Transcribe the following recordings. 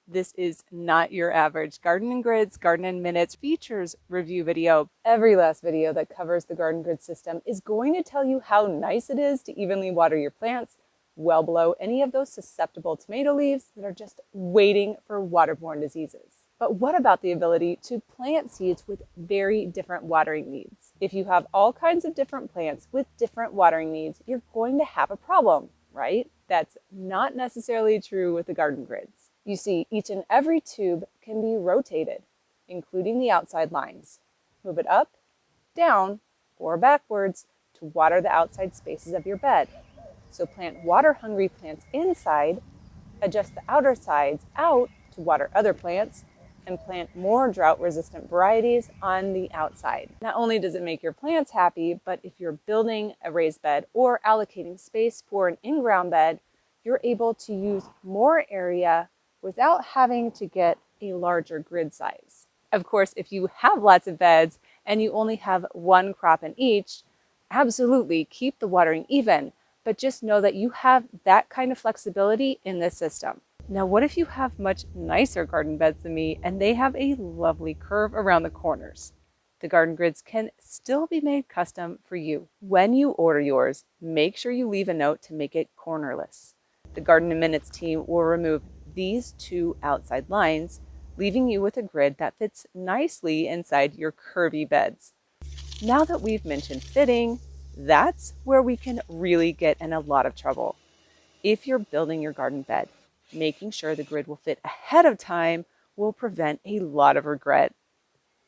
This is not your average Garden and Grids Garden in Minutes features review video. Every last video that covers the Garden Grid system is going to tell you how nice it is to evenly water your plants, well below any of those susceptible tomato leaves that are just waiting for waterborne diseases. But what about the ability to plant seeds with very different watering needs? If you have all kinds of different plants with different watering needs, you're going to have a problem, right? That's not necessarily true with the Garden Grids. You see, each and every tube can be rotated, including the outside lines. Move it up, down, or backwards to water the outside spaces of your bed. So plant water-hungry plants inside, adjust the outer sides out to water other plants, and plant more drought-resistant varieties on the outside. Not only does it make your plants happy, but if you're building a raised bed or allocating space for an in-ground bed, you're able to use more area without having to get a larger grid size. Of course, if you have lots of beds and you only have one crop in each, absolutely keep the watering even, but just know that you have that kind of flexibility in this system. Now, what if you have much nicer garden beds than me and they have a lovely curve around the corners? The Garden Grids can still be made custom for you. When you order yours, make sure you leave a note to make it cornerless. The Garden in Minutes team will remove these two outside lines, leaving you with a grid that fits nicely inside your curvy beds. Now that we've mentioned fitting, that's where we can really get in a lot of trouble. If you're building your garden bed, making sure the grid will fit ahead of time will prevent a lot of regret.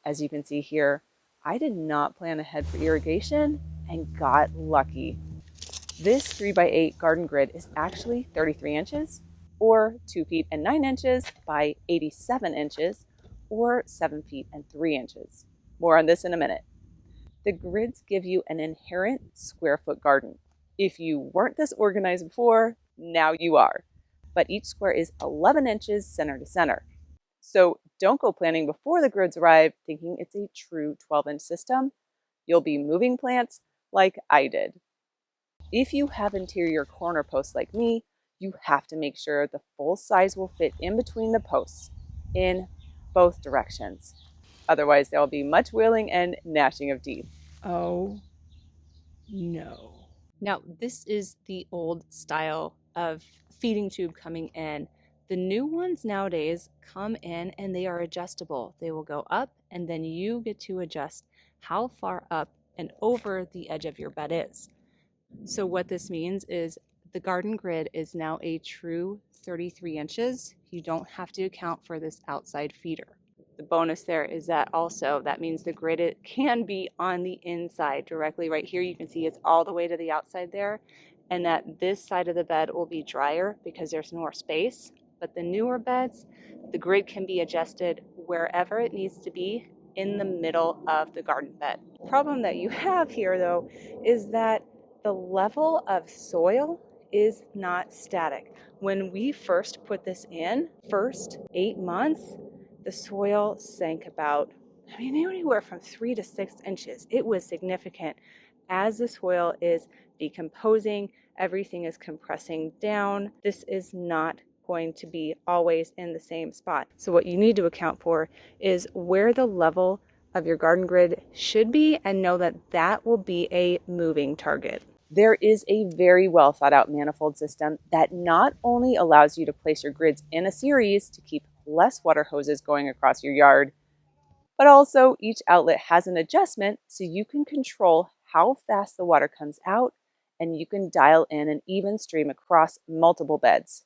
As you can see here, I did not plan ahead for irrigation and got lucky. This 3x8 garden grid is actually 33 inches, or 2 feet and 9 inches by 87 inches, or 7 feet and 3 inches. More on this in a minute. The grids give you an inherent square foot garden. If you weren't this organized before, now you are. But each square is 11 inches center to center. So don't go planning before the grids arrive thinking it's a true 12-inch system. You'll be moving plants like I did. If you have interior corner posts like me, you have to make sure the full size will fit in between the posts in both directions. Otherwise, there will be much wailing and gnashing of teeth. Oh no. Now, this is the old style of feeding tube coming in. The new ones nowadays come in and they are adjustable. They will go up and then you get to adjust how far up and over the edge of your bed is. So what this means is the garden grid is now a true 33 inches. You don't have to account for this outside feeder. The bonus there is that also that means the grid it can be on the inside directly right here. You can see it's all the way to the outside there, and that this side of the bed will be drier because there's more space. But the newer beds, the grid can be adjusted wherever it needs to be in the middle of the garden bed. The problem that you have here though is that the level of soil is not static. When we first put this in, first 8 months, the soil sank about, anywhere from 3 to 6 inches. It was significant. As the soil is decomposing, everything is compressing down. This is not going to be always in the same spot. So what you need to account for is where the level of your garden grid should be, and know that that will be a moving target. There is a very well thought out manifold system that not only allows you to place your grids in a series to keep less water hoses going across your yard, but also each outlet has an adjustment so you can control how fast the water comes out, and you can dial in an even stream across multiple beds,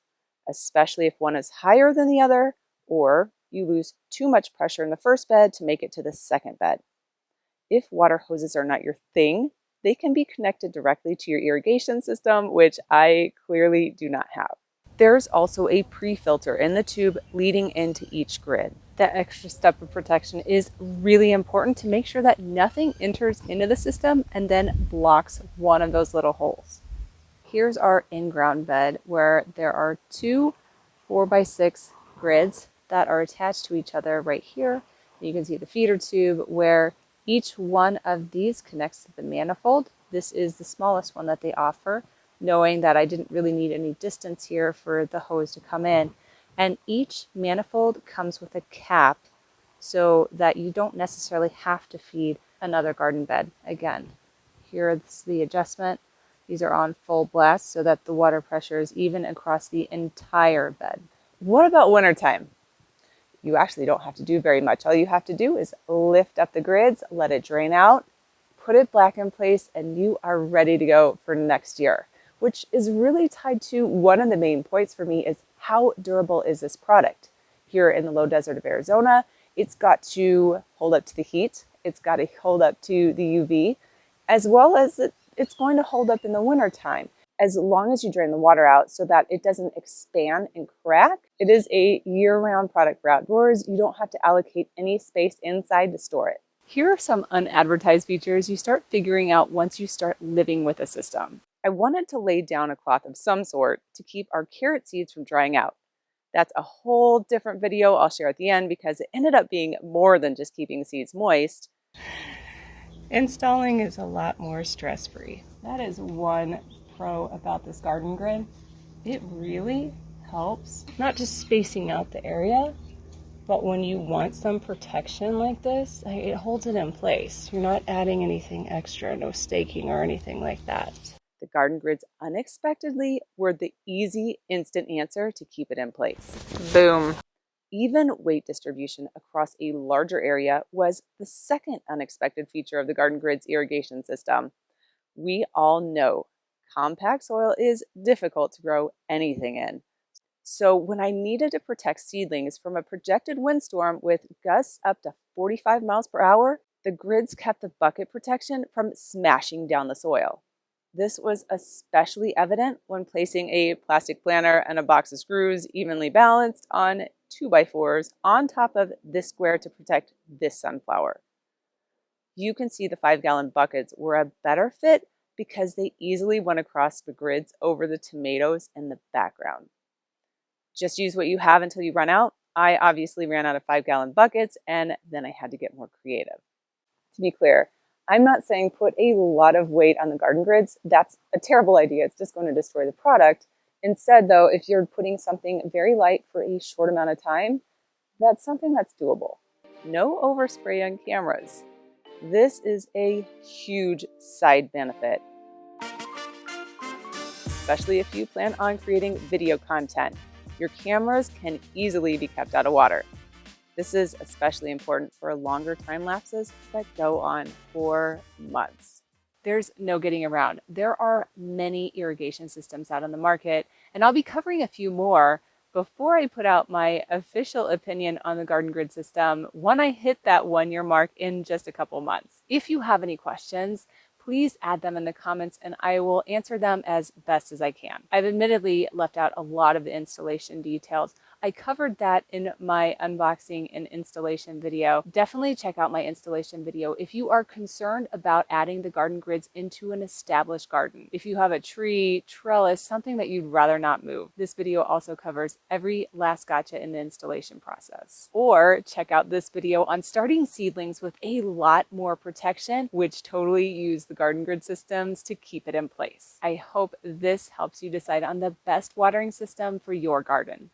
especially if one is higher than the other, or you lose too much pressure in the first bed to make it to the second bed. If water hoses are not your thing, they can be connected directly to your irrigation system, which I clearly do not have. There's also a pre-filter in the tube leading into each grid. That extra step of protection is really important to make sure that nothing enters into the system and then blocks one of those little holes. Here's our in-ground bed where there are two 4x6 grids that are attached to each other right here. You can see the feeder tube where each one of these connects to the manifold. This is the smallest one that they offer, knowing that I didn't really need any distance here for the hose to come in. And each manifold comes with a cap so that you don't necessarily have to feed another garden bed again. Here's the adjustment. These are on full blast so that the water pressure is even across the entire bed. What about wintertime? You actually don't have to do very much. All you have to do is lift up the grids, let it drain out, put it back in place, and you are ready to go for next year, which is really tied to one of the main points for me is how durable is this product? Here in the low desert of Arizona, it's got to hold up to the heat, it's got to hold up to the UV, as well as it's going to hold up in the wintertime. As long as you drain the water out so that it doesn't expand and crack. It is a year-round product for outdoors. You don't have to allocate any space inside to store it. Here are some unadvertised features you start figuring out once you start living with a system. I wanted to lay down a cloth of some sort to keep our carrot seeds from drying out. That's a whole different video I'll share at the end because it ended up being more than just keeping seeds moist. Installing is a lot more stress-free. That is one pro about this garden grid. It really helps, not just spacing out the area, but when you want some protection like this, it holds it in place. You're not adding anything extra, no staking or anything like that. The garden grids unexpectedly were the easy, instant answer to keep it in place. Boom. Even weight distribution across a larger area was the second unexpected feature of the garden grid's irrigation system. We all know compact soil is difficult to grow anything in. So when I needed to protect seedlings from a projected windstorm with gusts up to 45 miles per hour, the grids kept the bucket protection from smashing down the soil. This was especially evident when placing a plastic planter and a box of screws evenly balanced on 2x4s on top of this square to protect this sunflower. You can see the 5-gallon buckets were a better fit because they easily went across the grids over the tomatoes in the background. Just use what you have until you run out. I obviously ran out of 5-gallon buckets and then I had to get more creative. To be clear, I'm not saying put a lot of weight on the garden grids. That's a terrible idea. It's just going to destroy the product. Instead, though, if you're putting something very light for a short amount of time, that's something that's doable. No overspray on cameras. This is a huge side benefit, especially if you plan on creating video content. Your cameras can easily be kept out of water. This is especially important for longer time lapses that go on for months. There's no getting around. There are many irrigation systems out on the market, and I'll be covering a few more before I put out my official opinion on the garden grid system when I hit that 1-year mark in just a couple months. If you have any questions, please add them in the comments and I will answer them as best as I can. I've admittedly left out a lot of the installation details. I covered that in my unboxing and installation video. Definitely check out my installation video if you are concerned about adding the garden grids into an established garden. If you have a tree, trellis, something that you'd rather not move. This video also covers every last gotcha in the installation process. Or check out this video on starting seedlings with a lot more protection, which totally use the garden grid systems to keep it in place. I hope this helps you decide on the best watering system for your garden.